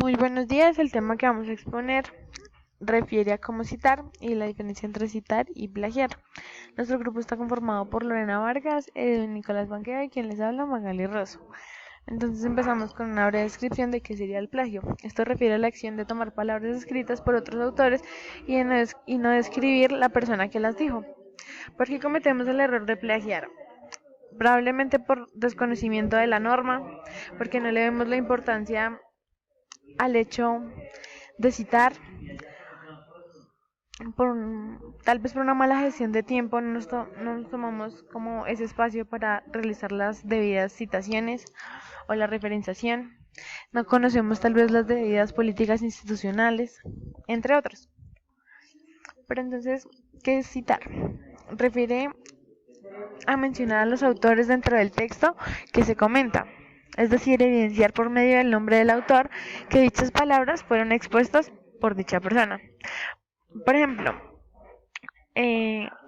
Muy buenos días, el tema que vamos a exponer refiere a cómo citar y la diferencia entre citar y plagiar. Nuestro grupo está conformado por Lorena Vargas, Nicolás Banquera y quien les habla, Magali Rosso. Entonces empezamos con una breve descripción de qué sería el plagio. Esto refiere a la acción de tomar palabras escritas por otros autores y no describir la persona que las dijo. ¿Por qué cometemos el error de plagiar? Probablemente por desconocimiento de la norma, porque no le vemos la importancia al hecho de citar, tal vez por una mala gestión de tiempo no nos tomamos como ese espacio para realizar las debidas citaciones o la referenciación, no conocemos tal vez las debidas políticas institucionales, entre otros. Pero entonces, ¿qué es citar? Refiere a mencionar a los autores dentro del texto que se comenta, es decir, evidenciar por medio del nombre del autor que dichas palabras fueron expuestas por dicha persona. Por ejemplo,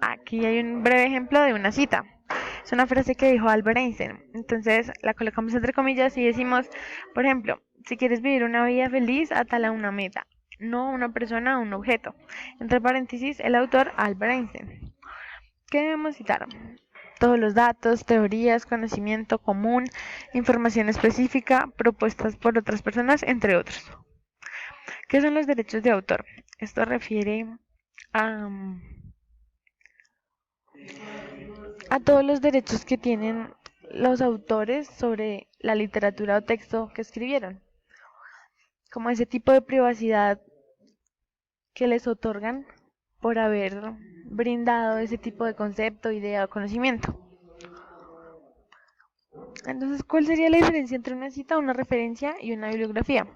aquí hay un breve ejemplo de una cita. Es una frase que dijo Albert Einstein. Entonces la colocamos entre comillas y decimos, por ejemplo, si quieres vivir una vida feliz, atala a una meta, no a una persona o un objeto. Entre paréntesis, el autor Albert Einstein. ¿Qué debemos citar? Todos los datos, teorías, conocimiento común, información específica, propuestas por otras personas, entre otros. ¿Qué son los derechos de autor? Esto refiere a todos los derechos que tienen los autores sobre la literatura o texto que escribieron, como ese tipo de privacidad que les otorgan por haber brindado ese tipo de concepto, idea o conocimiento. Entonces, ¿cuál sería la diferencia entre una cita, una referencia y una bibliografía?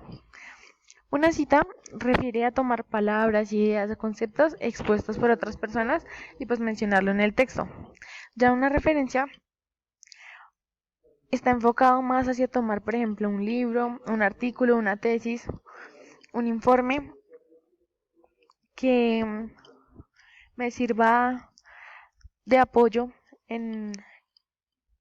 Una cita refiere a tomar palabras, ideas o conceptos expuestos por otras personas y pues mencionarlo en el texto. Ya una referencia está enfocado más hacia tomar, por ejemplo, un libro, un artículo, una tesis, un informe que me sirva de apoyo en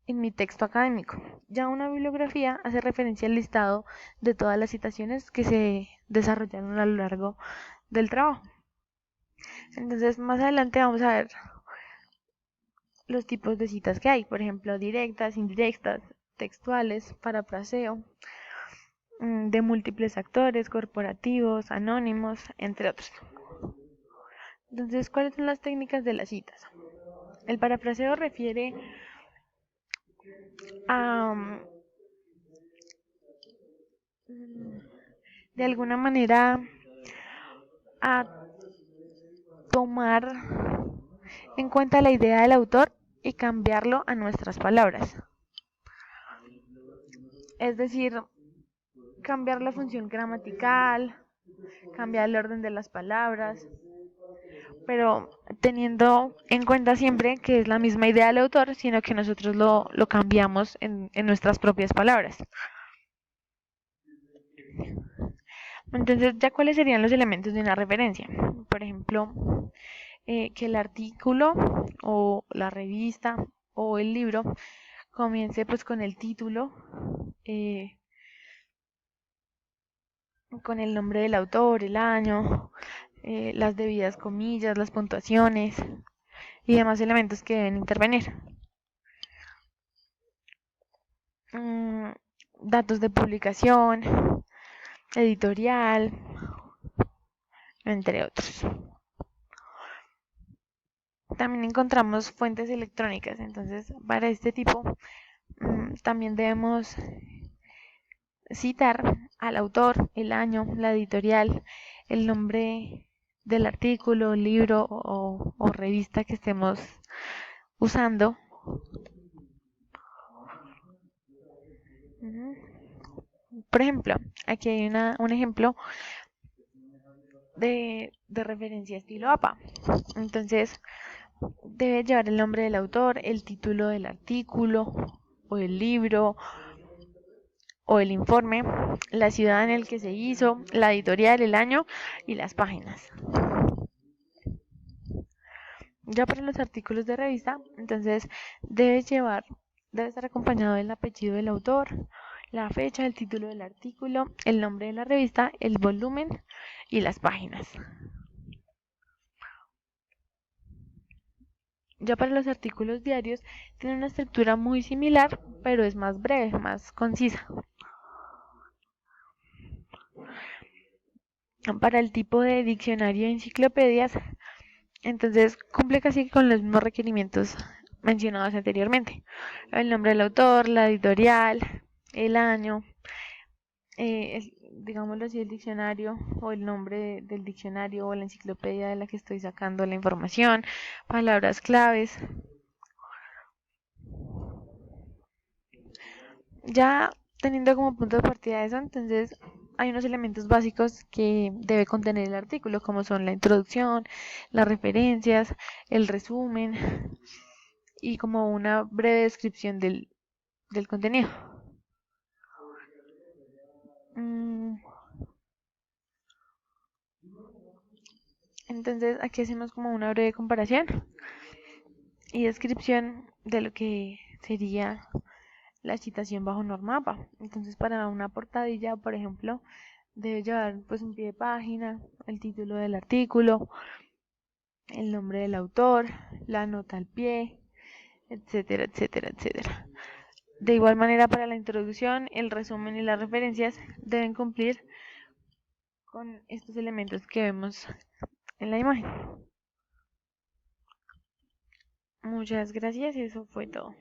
mi texto académico. Ya una bibliografía hace referencia al listado de todas las citaciones que se desarrollaron a lo largo del trabajo. Entonces, más adelante vamos a ver los tipos de citas que hay, por ejemplo, directas, indirectas, textuales, parafraseo, de múltiples actores, corporativos, anónimos, entre otros. Entonces, ¿cuáles son las técnicas de las citas? El parafraseo refiere a, de alguna manera, a tomar en cuenta la idea del autor y cambiarlo a nuestras palabras. Es decir, cambiar la función gramatical, cambiar el orden de las palabras, pero teniendo en cuenta siempre que es la misma idea del autor, sino que nosotros lo cambiamos en nuestras propias palabras. Entonces, ¿ya cuáles serían los elementos de una referencia? Por ejemplo, que el artículo o la revista o el libro comience pues con el título, con el nombre del autor, el año, las debidas comillas, las puntuaciones y demás elementos que deben intervenir. Datos de publicación, editorial, entre otros. También encontramos fuentes electrónicas, entonces para este tipo también debemos citar al autor, el año, la editorial, el nombre del artículo, libro o revista que estemos usando. Por ejemplo, aquí hay un ejemplo de referencia estilo APA. Entonces, debe llevar el nombre del autor, el título del artículo o el libro o el informe, la ciudad en el que se hizo, la editorial, el año y las páginas. Ya para los artículos de revista, entonces debe estar acompañado del apellido del autor, la fecha, el título del artículo, el nombre de la revista, el volumen y las páginas. Ya para los artículos diarios tiene una estructura muy similar, pero es más breve, más concisa. Para el tipo de diccionario y enciclopedias, entonces cumple casi con los mismos requerimientos mencionados anteriormente. El nombre del autor, la editorial, el año, digámoslo así, el diccionario o el nombre del diccionario o la enciclopedia de la que estoy sacando la información, palabras claves. Ya teniendo como punto de partida eso, entonces hay unos elementos básicos que debe contener el artículo, como son la introducción, las referencias, el resumen y como una breve descripción del contenido. Mm, Entonces aquí hacemos como una breve comparación y descripción de lo que sería la citación bajo norma APA. Entonces para una portadilla, por ejemplo, debe llevar pues un pie de página, el título del artículo, el nombre del autor, la nota al pie, etcétera, etcétera, etcétera. De igual manera para la introducción, el resumen y las referencias deben cumplir con estos elementos que vemos en la imagen. Muchas gracias y eso fue todo.